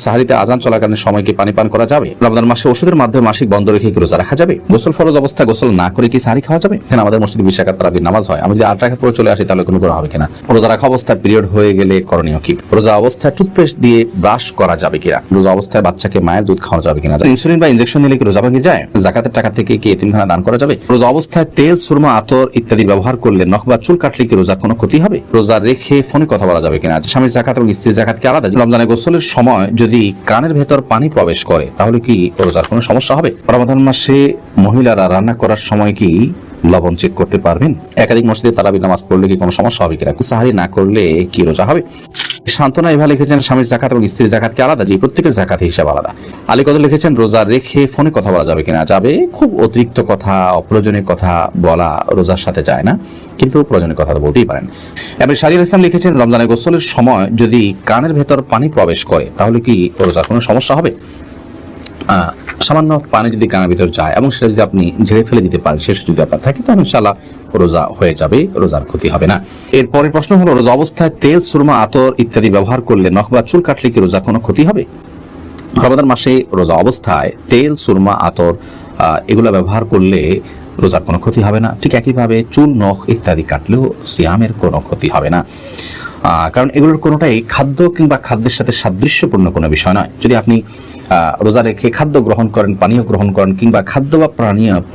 সাহারিতে আজান চলাকালীন সময় কি পানি পান করা যাবে? রমজান মাসে ওষুধের মাধ্যমে মাসিক বন্ধ রেখে কি রোজা রাখা যাবে? গোসল ফরজ অবস্থায় গোসল না করে কি সাহারি খাওয়া যাবে? এখানে আমাদের মসজিদে 20 রাকাত তারাবির নামাজ হয়, আমি যদি 8 রাকাত পরে চলে আসি তাহলে কোনো করা হবে কিনা? রোজা রাখা অবস্থায় পিরিয়ড হয়ে গেলে করণীয় কি? রোজা অবস্থায় টুথপেস্ট দিয়ে ব্রাশ করা যাবে কিনা? রোজা অবস্থায় বাচ্চাকে মায়ের দুধ খাওয়ানো যাবে কিনা? ইনসুলিন বা ইনজেকশন নিলে কি রোজা ভেঙে যায়? যাকাতের টাকা থেকে কি এতিমখানা দান করা যাবে? রোজা অবস্থায় তেল, সুরমা, আতর ইত্যাদি ব্যবহার করলে নখ বা চুল কাটলে কি রোজার কোনো ক্ষতি হবে? রোজা রেখে ফোনে কথা বলা যাবে কিনা? স্বামীর যাকাত এবং স্ত্রীর যাকাত কি আলাদা? রমজানে গোসলের সময় যদি কানের ভেতর পানি প্রবেশ করে তাহলে কি রোজার কোনো সমস্যা হবে? রমাদান মাসে মহিলারা রান্না করার সময় কি লবণ চেক করতে পারবেন? একাধিক মসজিদে তারাবির নামাজ পড়লে কি কোনো সমস্যা হবে কিনা? সাহারি না করলে কি রোজা হবে? শান্তনা এভাবে লিখেছেন, স্বামীর যাকাত এবং স্ত্রীর যাকাত কি আলাদা? যে প্রত্যেকের যাকাত হিসাব আলাদা। আলী কদর লিখেছেন, রোজা রেখে ফোনে কথা বলা যাবে কিনা? যাবে। খুব অতিরিক্ত কথা, অপ্রয়োজনীয় কথা বলা রোজার সাথে যায় না, কিন্তু প্রয়োজনীয় কথা তো বলতেই পারেন। এবার শাহরিয়ার ইসলাম লিখেছেন, রমজানের গোসলের সময় যদি কানের ভেতর পানি প্রবেশ করে তাহলে কি রোজার কোনো সমস্যা হবে? সামান্য পানি যদি কানের ভিতর যায় এবং সেটা যদি আপনি ঝেড়ে ফেলে দিতে পারেন, শেষ যদি আপনার থাকে তাহলে ইনশাআল্লাহ রোজা হয়ে যাবে, রোজার ক্ষতি হবে না। এরপরের প্রশ্ন হলো, রোজা অবস্থায় তেল, সুরমা, আতর ইত্যাদি ব্যবহার করলে নখ বা চুল কাটলে কি রোজার কোনো ক্ষতি হবে? রমাদান মাসে রোজা অবস্থায় তেল, সুরমা, আতর এগুলো ব্যবহার করলে রোজার কোনো ক্ষতি হবে না। ঠিক একইভাবে চুল, নখ ইত্যাদি কাটলেও সিয়ামের কোনো ক্ষতি হবে না, কারণ এগুলোর কোনোটাই খাদ্য কিংবা খাদ্যের সাথে সাদৃশ্যপূর্ণ কোনো বিষয় নয়। যদি আপনি রোজা রেখে খাদ্য গ্রহণ করেন, পানীয় গ্রহণ করেন, কিংবা খাদ্য বা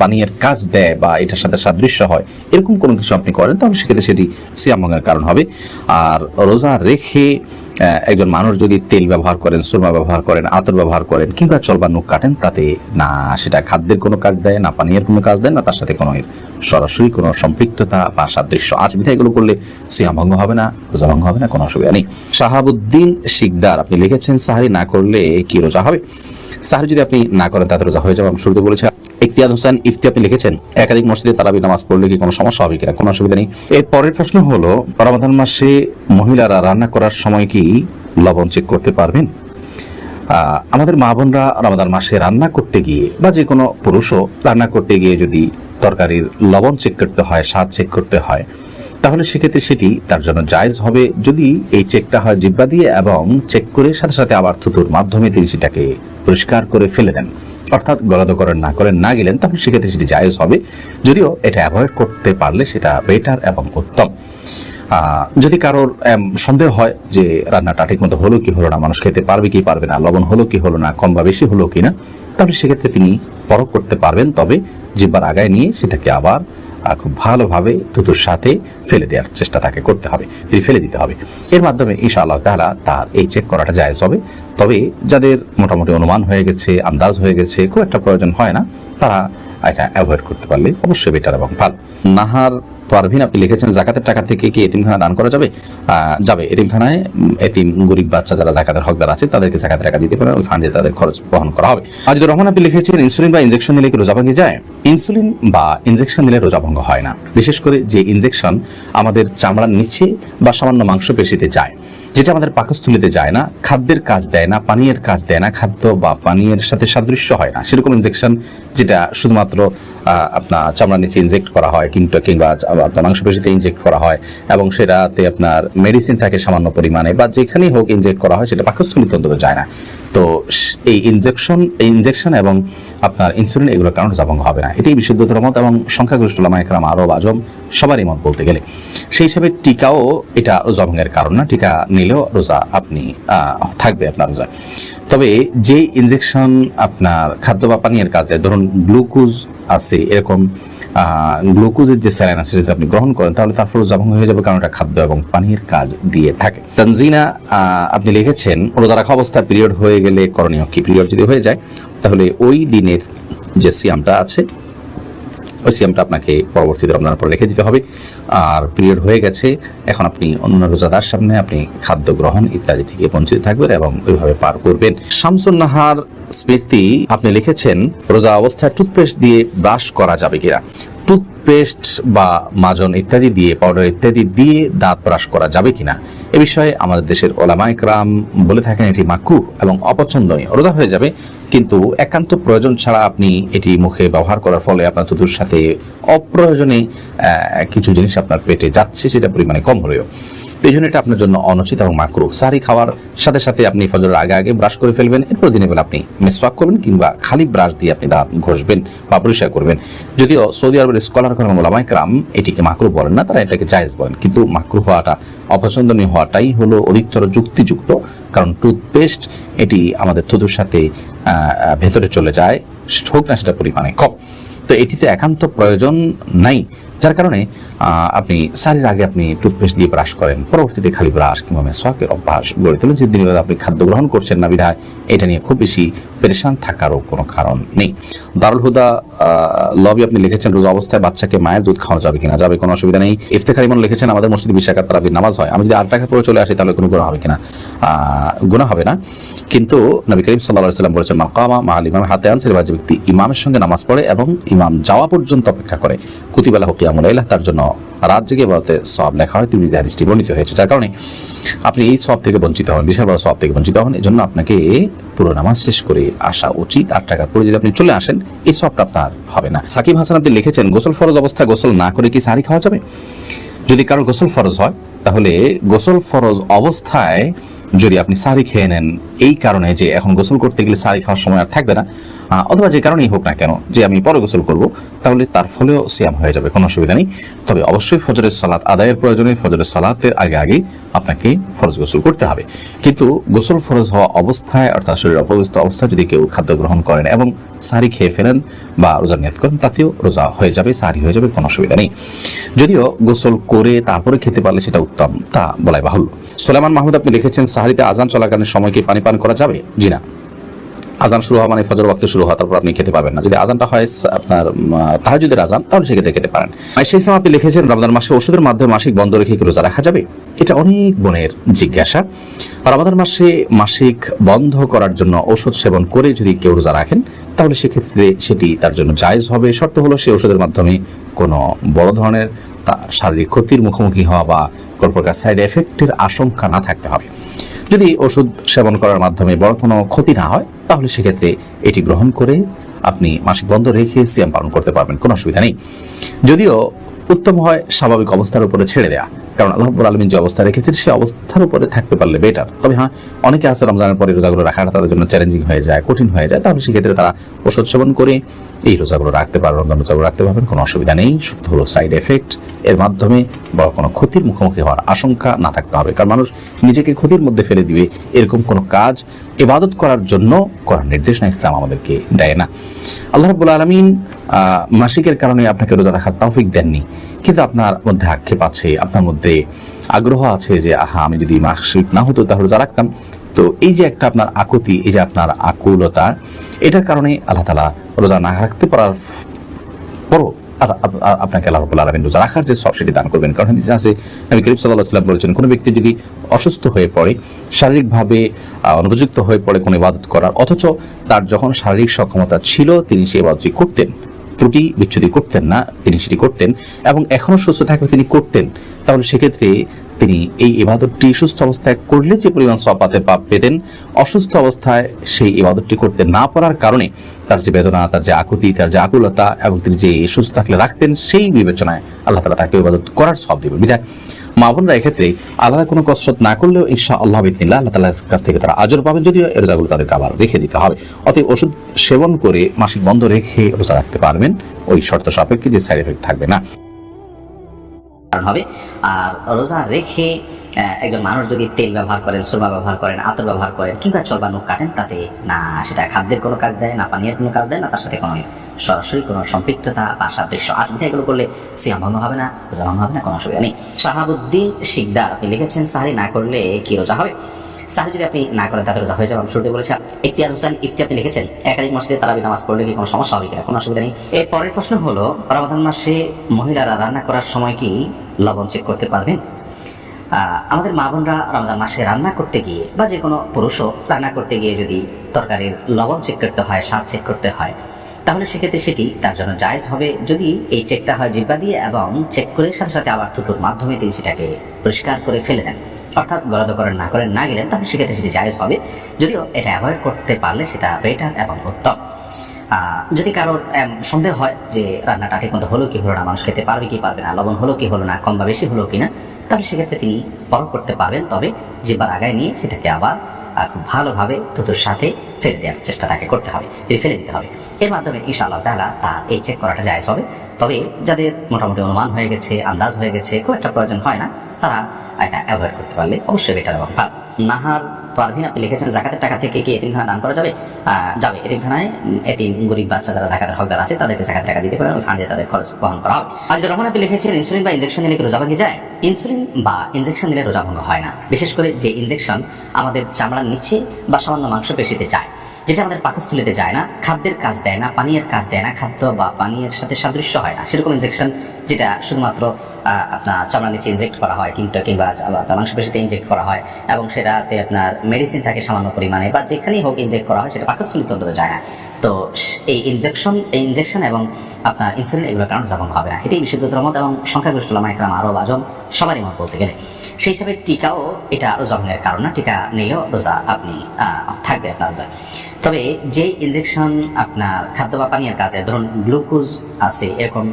পানীয়ের কাজ দেয় বা এটার সাথে সাদৃশ্য হয় এরকম কোনো কিছু আপনি করেন, তাহলে সেক্ষেত্রে সেটি সিয়াম ভঙ্গের কারণ হবে। আর রোজা রেখে একজন মানুষ যদি তেল ব্যবহার করেন, সুরমা ব্যবহার করেন, আতর ব্যবহার করেন কিংবা চলবা নখ কাটেন, তাতে না সেটা খাদ্যের কোনো কাজ দেয়, না পানীয়ের কোনো কাজ দেয়, না তার সাথে কোনো সরাসরি কোনো সম্পৃক্ততা বা সাদৃশ্য আছে। বিধায় এগুলো করলে সিয়াম ভঙ্গ হবে না, রোজা ভঙ্গ হবে না, কোনো অসুবিধা নেই। শাহাবুদ্দিন শিকদার আপনি লিখেছেন, সাহারি না করলে কি রোজা হবে? সাহারি যদি আপনি না করেন তাতে রোজা হয়ে যাবে। আমি শুরুতে বলেছি। ইখতিয়ার হোসেন ইফতি আপনি লিখেছেন, একাধিক মসজিদে তারাবি নামাজ পড়লে কি কোনো সমস্যা হবে কিনা? কোনো অসুবিধা নেই। এর পরের প্রশ্ন হলো, রমাদান মাসে মহিলারা রান্না করার সময় কি লবণ চেক করতে পারবেন? আমাদের মা বোনরা রমাদান মাসে রান্না করতে গিয়ে বা যে কোনো পুরুষও রান্না করতে গিয়ে যদি তরকারির লবণ চেক করতে হয়, স্বাদ চেক করতে হয়, তাহলে সেক্ষেত্রে সেটি তার জন্য জায়েজ হবে যদি এই চেকটা হয় জিহ্বা দিয়ে এবং চেক করে সাথে সাথে আবার থুতুর মাধ্যমে তিনি সেটাকে পরিষ্কার করে ফেলে দেন, অর্থাৎ গলাধকরণ না গেলেন, তাহলে সেক্ষেত্রে সেটি জায়েজ হবে। যদিও এটা অ্যাভয়েড করতে পারলে সেটা বেটার এবং উত্তম। যদি কারোর সন্দেহ হয় যে রান্নাটা ঠিক মতো হলো কি হলো না, মানুষ খেতে পারবে কি পারবে না, লবণ হলো কি হলো না, কম বা বেশি হলো কিনা, তাহলে সেক্ষেত্রে তিনি পরখ করতে পারবেন। তবে জিহ্বার আগায় নিয়ে সেটাকে আবার খুব ভালোভাবে থুতুর সাথে ফেলে দেওয়ার চেষ্টা তাকে করতে হবে, তিনি ফেলে দিতে হবে। এর মাধ্যমে ইনশাআল্লাহ তাআলা তার এই চেক করাটা জায়েজ হবে। তবে যাদের মোটামুটি অনুমান হয়ে গেছে, আন্দাজ হয়ে গেছে, খুব একটা প্রয়োজন হয় না, তারা এটা অ্যাভয়েড করতে পারলে অবশ্যই বেটার এবং ভালো। নাহার পারভিন আপনি লিখেছেন, যাকাতের টাকা থেকে কি এতিমখানা দান করা যাবে? যাবে। এতিমখানায় এতিম গরিব বাচ্চা যারা যাকাতের হকদার আছে তাদেরকে যাকাতের টাকা দিতে পারেন, ওই ফান্ডে তাদের খরচ বহন করা হবে। আজিদুর রহমান আপনি লিখেছেন, ইনসুলিন বা ইনজেকশন নিলে কি রোজা ভেঙে যায়? ইনসুলিন বা ইনজেকশন নিলে রোজা ভঙ্গ হয় না। বিশেষ করে যে ইনজেকশন আমাদের চামড়ার নিচে বা সামান্য মাংসপেশিতে যায়, যেটা আমাদের পাকস্থলীতে যায় না, খাদ্যের কাজ দেয় না, পানীয়ের কাজ দেয় না, খাদ্য বা পানীয়ের সাথে সাদৃশ্য হয় না, সেরকম ইনজেকশন যেটা শুধুমাত্র আপনার চামড়ার নিচে ইনজেক্ট করা হয় কিংবা আপনার মাংসপেশিতে ইনজেক্ট করা হয় এবং সেটাতে আপনার মেডিসিন থাকে সামান্য পরিমাণে, বা যেখানেই হোক ইনজেক্ট করা হয়, সেটা পাকস্থলীতে অন্তত যায় না। তো এই ইনজেকশন এবং আপনার ইনসুলিন এগুলোর কারণে রোজা ভঙ্গ হবে না। এটাই বিশুদ্ধতর মত এবং সংখ্যাগরিষ্ঠ উলামায়ে কেরাম, আরব আজম সবারই মত বলতে গেলে। সেই হিসাবে টিকাও এটা রোজা ভঙ্গের কারণ না, টিকা নিলেও রোজা আপনি থাকবে আপনার রোজা। তবে যে ইনজেকশন আপনার খাদ্য বা পানীয়ের কাজে, ধরুন গ্লুকোজ আছে, এরকম গ্লুকোজের যে স্যালাইন আছে যদি আপনি গ্রহণ করেন তাহলে তারপর রোজা ভঙ্গ হয়ে যাবে, কারণ এটা খাদ্য এবং পানীয়ের কাজ দিয়ে থাকে। তানজিনা আপনি লিখেছেন, রোজা রাখা অবস্থায় পিরিয়ড হয়ে গেলে করণীয় কি? পিরিয়ড যদি হয়ে যায় তাহলে ওই দিনের যে সিয়ামটা আছে ওই সিয়ামটা আপনাকে পরবর্তীতে রমজানের পর রেখে দিতে হবে। আর পিরিয়ড হয়ে গেছে, এখন আপনি অন্য রোজাদার সামনে আপনি খাদ্য গ্রহণ ইত্যাদি থেকে বঞ্চিত থাকবেন এবং ওইভাবে পার করবেন। শামসুন নাহার স্মৃতি আপনি লিখেছেন, রোজা অবস্থায় টুথপেস্ট দিয়ে ব্রাশ করা যাবে কিনা? টুথপেস্ট বা মাজন ইত্যাদি দিয়ে, পাউডার ইত্যাদি দিয়ে দাঁত ব্রাশ করা যাবে কিনা, এ বিষয়ে আমাদের দেশের ওলামায়ে কেরাম বলে থাকেন এটি মাকরুহ এবং অপছন্দনীয়। রোজা হয়ে যাবে, কিন্তু একান্ত প্রয়োজন ছাড়া আপনি এটি মুখে ব্যবহার করার ফলে আপনার থুতুর সাথে অপ্রয়োজনে কিছু জিনিস আপনার পেটে যাচ্ছে, সেটা পরিমাণে কম হলেও এই জন্য এটা আপনার জন্য অনুচিত এবং মাকরুহ। সাহরি খাওয়ার সাথে সাথে আপনি ফজরের আগে আগে ব্রাশ করে ফেলবেন, এরপর দিনের বেলা আপনি মিসওয়াক করবেন কিংবা খালি ব্রাশ দিয়ে আপনি দাঁত ঘষবেন বা পরিষ্কার করবেন। যদিও সৌদি আরবের স্কলার করেন ওলামায়ে কেরাম এটিকে মাকরুহ বলেন না, তারা এটাকে জায়েজ বলেন, কিন্তু মাকরুহ হওয়াটা, অপছন্দনীয় হওয়াটাই হলো অধিকতর যুক্তিযুক্ত। কারণ টুথপেস্ট এটি আমাদের থুতুর সাথে ভেতরে চলে যায়, হোক না সেটা পরিমাণে কম, তো এটিতে একান্ত প্রয়োজন নাই। যার কারণে আপনি সারির আগে আপনি টুথপেস্ট দিয়ে ব্রাশ করেন, পরবর্তীতে খালি ব্রাশ কিংবা মেসওয়াকের অভ্যাস গড়ে তোলেন। যে দিন আপনি খাদ্য গ্রহণ করছেন না বিধায় এটা নিয়ে খুব বেশি পেরেশান থাকারও কোনো কারণ নেই। দারুল হুদা লবি আপনি লিখেছেন রোজা অবস্থায় বাচ্চাকে মায়ের দুধ খাওয়া যাবে কিনা? যাবে, কোনো অসুবিধা নেই। ইফতেখার ইমন লিখেছেন আমাদের মসজিদে 20 রাকাত তারাবির নামাজ হয়, আমি যদি 8 রাকাত পরে চলে আসি তাহলে কোনো গুনাহ হবে কিনা? গুনাহ হবে না, কিন্তু নবী করিম সাল্লাল্লাহু আলাইহি ওয়াসাল্লাম বলেছেন মাকামা মাআল ইমাম হাতে আনসার, যে ব্যক্তি ইমামের সঙ্গে নামাজ পড়ে এবং ইমাম যাওয়া পর্যন্ত অপেক্ষা করে কুতিবা লাহু কিয়ামুল লাইল, তার জন্য রাত জেগে ইবাদতে সওয়াব লেখা হয়। তিরমিজি হাদিসটি বর্ণিত হয়েছে। যার কারণে আপনি এই সওয়াব থেকে বঞ্চিত হন, বিশাল বড় সওয়াব থেকে বঞ্চিত হন। এজন্য আপনাকে পুরো নামাজ শেষ করে আসা উচিত। 8 রাকাত পরে যদি আপনি চলে আসেন এই সওয়াবটা আপনার হবে না। সাকিব হাসান আপনি লিখেছেন গোসল ফরজ অবস্থায় গোসল না করে কি সাহরি খাওয়া যাবে? যদি কারো গোসল ফরজ হয় তাহলে গোসল ফরজ অবস্থায় যদি আপনি সাহরি খেয়ে নেন এই কারণে যে এখন গোসল করতে গেলে সাহরি খাওয়ার সময় আর থাকবে না, অথবা যে কারণেই হোক না কেন যে আমি পরে গোসল করব, তাহলে তার ফলেও সিয়াম হয়ে যাবে, কোনো অসুবিধা নেই। তবে অবশ্যই ফজরের সালাত আদায়ের প্রয়োজনে ফজরের সালাতের আগে আগে আপনাকে ফরজ গোসল করতে হবে। কিন্তু গোসল ফরজ হওয়া অবস্থায় অর্থাৎ শরীর অপবিত্র অবস্থায় যদি কেউ খাদ্য গ্রহণ করেন এবং সাহরি খেয়ে ফেলেন বা রোজার নিয়ত করেন তাতেও রোজা হয়ে যাবে, সাহরি হয়ে যাবে, কোনো অসুবিধা নেই। যদিও গোসল করে তারপরে খেতে পারলে সেটা উত্তম, তা বলাই বাহুল্য। সুলাইমান মাহমুদ আপনি লিখেছেন সাহরিতে আজান চলাকালীন সময় কি পানি পান করা যাবে? জি না। আজান শুরু হওয়া মানে ফজর ওয়াক্তে শুরু হওয়া, তারপর আপনি খেতে পারবেন না। যদি আজানটা হয় আপনার তাহাজ্জুদের আজান তাহলে সেক্ষেত্রে খেতে পারেন। আয়েশা ইসলাম আপনি লিখেছেন রমজান মাসে ওষুধের মাধ্যমে মাসিক বন্ধ রেখে কি রোজা রাখা যাবে? এটা অনেক বোনের জিজ্ঞাসা। রমজান মাসে মাসিক বন্ধ করার জন্য ওষুধ সেবন করে যদি কেউ রোজা রাখেন তাহলে সেক্ষেত্রে সেটি তার জন্য জায়েজ হবে। শর্ত হলো সেই ওষুধের মাধ্যমে কোনো বড় ধরনের শারীরিক ক্ষতির মুখোমুখি হওয়া বা কোনো প্রকার সাইড এফেক্টের আশঙ্কা না থাকতে হবে। যদি ওষুধ সেবন করার মাধ্যমে বড় কোনো ক্ষতি না হয় তাহলে সেক্ষেত্রে এটি গ্রহণ করে আপনি মাসিক বন্ধ রেখে সিয়াম পালন করতে পারবেন, কোনো অসুবিধা নেই। যদিও উত্তম হয় স্বাভাবিক অবস্থার উপরে ছেড়ে দেওয়া, কারণ আল্লাহ রাব্বুল আলামিন যে অবস্থা রেখেছেন সেই অবস্থার উপরে থাকতে পারলে বেটার। তবে হ্যাঁ, অনেকে আছে রমজানের পরে রোজাগুলো রাখাটা তাদের জন্য চ্যালেঞ্জিং হয়ে যায়, কঠিন হয়ে যায়, তাহলে সেক্ষেত্রে তারা ওষুধ সেবন করে এই রোজাগুলো রাখতে পারবেন, রমজান রোজাগুলো রাখতে পারবেন, কোনো অসুবিধা নেই। শুধু হলো সাইড এফেক্ট, এর মাধ্যমে বড় কোনো ক্ষতির মুখোমুখি হওয়ার আশঙ্কা না থাকতে হবে। কারণ মানুষ নিজেকে ক্ষতির মধ্যে ফেলে দিবে এরকম কোনো কাজ ইবাদত করার জন্য করার নির্দেশনা ইসলাম আমাদেরকে দেয় না। আল্লাহ রাব্বুল আলামিন মাসিকের কারণে আপনাকে রোজা রাখার তৌফিক দেননি, কিন্তু আপনার মধ্যে আক্ষেপ আছে, আপনার মধ্যে আগ্রহ আছে যে আমি যদি মাসিক না হতো তাহলে রোজা রাখতাম। তো এই যে একটা আপনার আকুতি, এই যে আপনার আকুলতা, এটার কারণে আল্লাহ তাআলা রোজা না রাখতে পারার পরও আপনাকে আল্লাহ রাব্বুল আলামিন রোজা রাখার যে সব সেটি দান করবেন। কারণ হাদিসে আছে নবী করিম সাল্লাল্লাহু আলাইহি ওয়াসাল্লাম বলেছেন, কোনো ব্যক্তি যদি অসুস্থ হয়ে পড়ে, শারীরিকভাবে অনুপযুক্ত হয়ে পড়ে কোনো ইবাদত করার, অথচ তার যখন শারীরিক সক্ষমতা ছিল তিনি সেই ইবাদতটি করতেন, ত্রুটি বিচ্যুতি করতেন না, তিনি সেটি করতেন এবং এখনো সুস্থ থাকলে তিনি করতেন, তাহলে সেক্ষেত্রে তিনি এই ইবাদতটি সুস্থ অবস্থায় করলে যে পরিমাণ সওয়াব পেতেন, অসুস্থ অবস্থায় সেই ইবাদতটি করতে না পারার কারণে তার যে বেদনা, তার যে আকুতি, তার যে আকুলতা এবং তিনি যে সুস্থ থাকলে রাখতেন সেই বিবেচনায় আল্লাহ তাআলা তাকে ইবাদত করার সওয়াব দিবেন। বিধায় মা বোনরা এক্ষেত্রে আলাদা কোনো কসরত না করলেও ইনশাআল্লাহ বিদিনিল্লাহ আল্লাহ তাআলার কাছ থেকে তারা আজর পাবেন, যদিও এর রোজাগুলো তাদেরকে আবার রেখে দিতে হবে। অতএব ওষুধ সেবন করে মাসিক বন্ধ রেখে রোজা রাখতে পারবেন, ওই শর্ত সাপেক্ষে যে সাইড এফেক্ট থাকবে না হবে। আর রোজা রেখে একজন মানুষ যদি তেল ব্যবহার করেন, সুরমা ব্যবহার করেন, আতর ব্যবহার করেন কিংবা চল বা নখ কাটেন, তাতে না সেটা খাদ্যের কোনো কাজ দেয়, না পানীয়ের কোনো কাজ দেয়, না তার সাথে কোনো সরাসরি কোনো সম্পৃক্ততা বা সাদৃশ্য আছে। এগুলো করলে সিয়াম ভঙ্গ হবে না, রোজা ভঙ্গ হবে না, কোনো অসুবিধা নেই। শাহাবুদ্দিন শিকদার আপনি লিখেছেন সাহরি না করলে কি রোজা হবে? সাহরি যদি আপনি না করেন তাহলে রোজা হয়ে যাবে। আমি শুরুতে বলেছি। ইফতিয়ার হোসেন ইফতি আপনি লিখেছেন একাধিক মসজিদে তারাবি নামাজ পড়লে কি কোনো সমস্যা হবে কিনা? কোনো অসুবিধা নেই। এর পরের প্রশ্ন হলো, রমাদান মাসে মহিলারা রান্না করার সময় কি লবণ চেক করতে পারবেন? আমাদের মা বোনরা রমজান মাসে রান্না করতে গিয়ে বা যে কোনো পুরুষও রান্না করতে গিয়ে যদি তরকারির লবণ চেক করতে হয়, স্বাদ চেক করতে হয়, তাহলে সেক্ষেত্রে সেটি তার জন্য জায়েজ হবে যদি এই চেকটা হয় জিহ্বা দিয়ে এবং চেক করে সাথে সাথে আবার থুতুর মাধ্যমে তিনি সেটাকে পরিষ্কার করে ফেলে দেন, অর্থাৎ গলাধ করেন না গেলেন, তাহলে সেক্ষেত্রে সেটি জায়েজ হবে। যদিও এটা অ্যাভয়েড করতে পারলে সেটা বেটার এবং উত্তম। যদি কারো সন্দেহ হয় যে রান্নাটা ঠিক মতো হলো কি হলো না, মানুষ খেতে পারবে কি পারবে না, লবণ হলো কি হলো না, কম বা বেশি হলো কিনা, তাহলে সেক্ষেত্রে তিনি পরখ করতে পারবেন, তবে জিহ্বার আগায় নিয়ে সেটাকে আবার খুব ভালোভাবে থুতুর সাথে ফেলে দেওয়ার চেষ্টা তাকে করতে হবে, ফেলে দিতে হবে। এর মাধ্যমে ইনশাআল্লাহ তাআলা তার এই চেক করাটা জায়েজ হবে। তবে যাদের মোটামুটি অনুমান হয়ে গেছে, আন্দাজ হয়ে গেছে, খুব একটা প্রয়োজন হয় না, তারা এটা অ্যাভয়েড করতে পারলে অবশ্যই বেটার এবং ভালো। নাহার পারভিন আপনি লিখেছেন জাকাতের টাকা থেকে কি এতিমখানা দান করা যাবে? যাবে। এতিমখানায় এতিম গরিব বাচ্চা যারা জাকাতের হকদার আছে তাদেরকে জাকাতের টাকা দিতে পারেন, ওই ফান্ডে তাদের খরচ বহন করা হবে। আর রহমান আপনি লিখেছেন ইনসুলিন বা ইনজেকশন নিলে কি রোজা ভেঙে যায়? ইনসুলিন বা ইনজেকশন নিলে রোজা ভঙ্গ হয় না, বিশেষ করে যে ইনজেকশন আমাদের চামড়ার নিচে বা সামান্য মাংসপেশিতে যায়, যেটা আমাদের পাকস্থলীতে যায় না, খাদ্যের কাজ দেয় না, পানীয়ের কাজ দেয় না, খাদ্য বা পানীয়ের সাথে সাদৃশ্য হয় না, সেরকম ইনজেকশন যেটা শুধুমাত্র আপনার চামড়ার নিচে ইনজেক্ট করা হয় কিংবা মাংসপেশিতে ইনজেক্ট করা হয় এবং সেটাতে আপনার মেডিসিন থাকে সামান্য পরিমাণে, বা যেখানেই হোক ইনজেক্ট করা হয় সেটা পাকস্থলীতে অন্তত যায় না। তো এই ইনজেকশন এবং আপনার ইনসুলিন এগুলোর কারণে রোজা ভঙ্গ হবে না, এটাই বিশুদ্ধ মত এবং সংখ্যাগরিষ্ঠ উলামা ইকরাম আরব আজম সবারই মত বলতে গেলে। সেই হিসাবে টিকাও এটা রোজা ভঙ্গের কারণ না, টিকা নিলেও রোজা আপনি থাকবে আপনার রোজা। তবে যে ইনজেকশন আপনার খাদ্য বা পানীয়ের কাজে, ধরুন গ্লুকোজ আছে, এরকম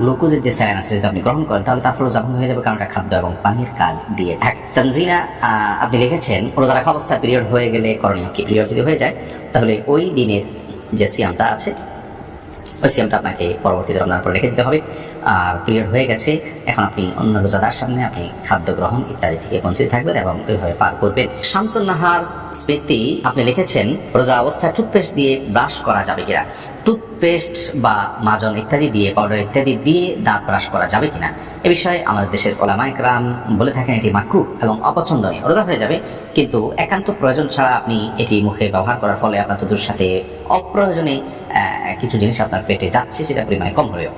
গ্লুকোজের যে স্যালাইন আছে যদি আপনি গ্রহণ করেন তাহলে তারপর রোজা ভঙ্গ হয়ে যাবে, কারণ এটা খাদ্য এবং পানির কাজ দিয়ে থাকে। তানজিনা আপনি লিখেছেন রোজা রাখা অবস্থায় পিরিয়ড হয়ে গেলে করণীয় কি? পিরিয়ড যদি হয়ে যায় তাহলে ওই দিনের যে সিয়ামটা আছে ওই সিয়ামটা আপনাকে পরবর্তীতে রমজানের পরে রেখে দিতে হবে। আর পিরিয়ড হয়ে গেছে, এখন আপনি অন্য রোজাদার সামনে আপনি খাদ্য গ্রহণ ইত্যাদি থেকে বঞ্চিত থাকবেন এবং ওইভাবে পার করবেন। শামসুন নাহার স্মৃতি আপনি লিখেছেন রোজা অবস্থায় টুথপেস্ট দিয়ে ব্রাশ করা যাবে কিনা? টুথপেস্ট বা মাজন ইত্যাদি দিয়ে, পাউডার ইত্যাদি দিয়ে দাঁত ব্রাশ করা যাবে কিনা এ বিষয়ে আমাদের দেশের উলামা ইকরাম বলে থাকেন এটি মাকরুহ এবং অপছন্দনীয়। রোজা হয়ে যাবে, কিন্তু একান্ত প্রয়োজন ছাড়া আপনি এটি মুখে ব্যবহার করার ফলে আপনার থুতুর সাথে অপ্রয়োজনে কিছু জিনিস আপনার পেটে যাচ্ছে, সেটা পরিমাণে কম হলেও,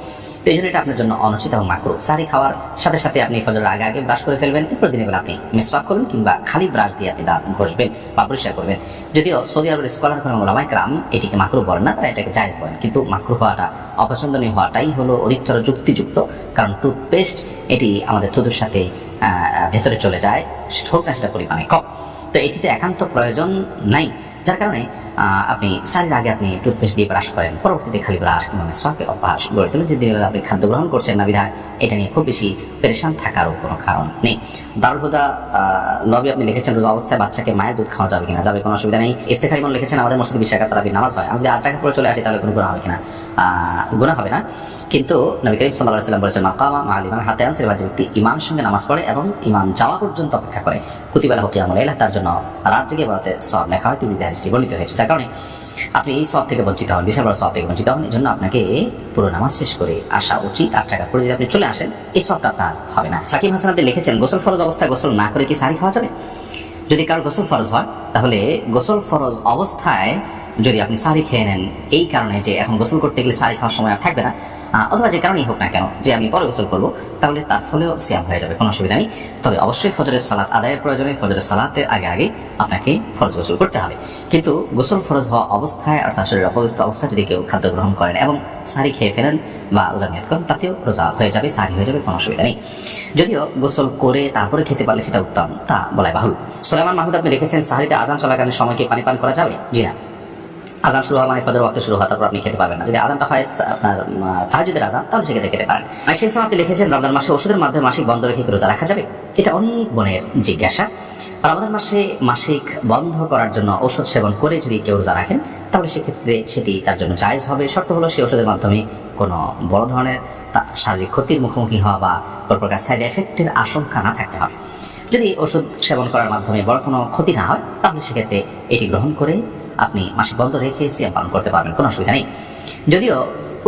তো এই জন্য এটা আপনার জন্য অনুচিত এবং মাকরুহ। সারি খাওয়ার সাথে সাথে আপনি ফজরের আগে ব্রাশ করে ফেলবেন, এরপর দিনের বেলা আপনি মিসওয়াক করবেন কিংবা খালি ব্রাশ দিয়ে আপনি দাঁত ঘষবেন বা পরিষ্কার করবেন। যদিও সৌদি আরবের স্কলার এবং উলামা ইকরাম এটিকে মাকরুহ বলেন না, তারা এটাকে জায়েজ বলেন, কিন্তু মাকরুহ হওয়াটা, অপছন্দনীয় হওয়াটাই হলো অধিকতর যুক্তিযুক্ত। কারণ টুথপেস্ট এটি আমাদের থুতুর সাথে ভেতরে চলে যায়, হোক না সেটা পরিমাণে কম, তো এটিতে একান্ত প্রয়োজন নাই, যার কারণে আপনি সারির আগে আপনি টুথপেস্ট দিয়ে ব্রাশ করেন, পরবর্তীতে খালি ব্রাশ কিংবা মিসওয়াকের অভ্যাস গড়ে তুলেন। যে দিনে আপনি খাদ্য গ্রহণ করছেন না বিধায় এটা নিয়ে খুব বেশি পেরেশান থাকারও কোনো কারণ নেই। দারুল হুদা লবি আপনি লিখেছেন রোজা অবস্থায় বাচ্চাকে মায়ের দুধ খাওয়া যাবে কিনা? যাবে, কোনো অসুবিধা নেই। ইফতেখার ইমাম লিখেছেন আমাদের মসজিদে 20 রাকাত তারাবির নামাজ হয়, আমি যদি 8 রাকাত পরে চলে আসি তাহলে কোনো গুনাহ হবে কিনা? গুনাহ হবে না, কিন্তু নবী করিম সাল্লাল্লাহু আলাইহি ওয়াসাল্লাম বলেছেন মাকামা মা'আল ইমাম হাত্তা ইয়ানসিরিফা, যে ব্যক্তি ইমামের সঙ্গে নামাজ পড়ে এবং ইমাম যাওয়া পর্যন্ত অপেক্ষা করে, কুতিবা লাহু কিয়ামুল লাইল, তার জন্য রাত জেগে ইবাদতের সওয়াব লেখা হয়। তিনি হাদিসটি বর্ণিত হয়েছে, যার কারণে আপনি এই সওয়াব থেকে বঞ্চিত হন, বিশাল বড় সওয়াব থেকে বঞ্চিত হন। এই জন্য আপনাকে পুরো নামাজ শেষ করে আসা উচিত। 8 রাকাত পরে যদি আপনি চলে আসেন এই সওয়াবটা আপনার হবে না। সাকিব হাসান আপনি লিখেছেন গোসল ফরজ অবস্থায় গোসল না করে কি সাহরি খাওয়া যাবে? যদি কারো গোসল ফরজ হয় তাহলে গোসল ফরজ অবস্থায় যদি আপনি সাহরি খেয়ে নেন এই কারণে যে এখন গোসল করতে গেলে সাহরি খাওয়ার সময় আর থাকবে না, অথবা যে কারণেই হোক না কেন যে আমি পরে গোসল করবো, তাহলে তার ফলেও সিয়াম হয়ে যাবে, কোনো অসুবিধা নেই। তবে অবশ্যই ফজরের সালাত আদায়ের প্রয়োজনে ফজরের সালাতের আগে আপনাকে ফরজ গোসল করতে হবে। কিন্তু গোসল ফরজ হওয়া অবস্থায় অর্থাৎ শরীর অপবিত্র অবস্থায় যদি কেউ খাদ্য গ্রহণ করেন এবং সাহরি খেয়ে ফেলেন বা রোজা নিয়ত করেন, তাতেও রোজা হয়ে যাবে, সাহরি হয়ে যাবে, কোনো অসুবিধা নেই। যদিও গোসল করে তারপরে খেতে পারলে সেটা উত্তম, তা বলাই বাহুল। সুলাইমান মাহমুদ আপনি লিখেছেন সাহরিতে আজান চলাকালীন সময়কে পানি পান করা যাবে? জি না। আজান শুরু হওয়া মানে ফজর ওয়াক্ত শুরু হওয়া, তারপর আপনি খেতে পারবেন না। যদি আজানটা হয় আপনার তাহাজ্জুদের আজান, তাহলে সেক্ষেত্রে খেতে পারেন। আয়েশা ইসলাম আপনি লিখেছেন রমজান মাসে ওষুধের মাধ্যমে মাসিক বন্ধ রেখে রোজা রাখা যাবে? এটা অনেক বোনের জিজ্ঞাসা। রমজান মাসে মাসিক বন্ধ করার জন্য ওষুধ সেবন করে যদি কেউ রোজা রাখেন তাহলে সেক্ষেত্রে সেটি তার জন্য জায়েজ হবে। শর্ত হলো সেই ওষুধের মাধ্যমে কোনো বড় ধরনের শারীরিক ক্ষতির মুখোমুখি হওয়া বা কোনো প্রকার সাইড এফেক্টের আশঙ্কা না থাকতে হবে। যদি ওষুধ সেবন করার মাধ্যমে বড় কোনো ক্ষতি না হয় তাহলে সেক্ষেত্রে এটি গ্রহণ করে আপনি মাসিক বন্ধ রেখে সিয়াম পালন করতে পারবেন, কোনো অসুবিধা নেই। যদিও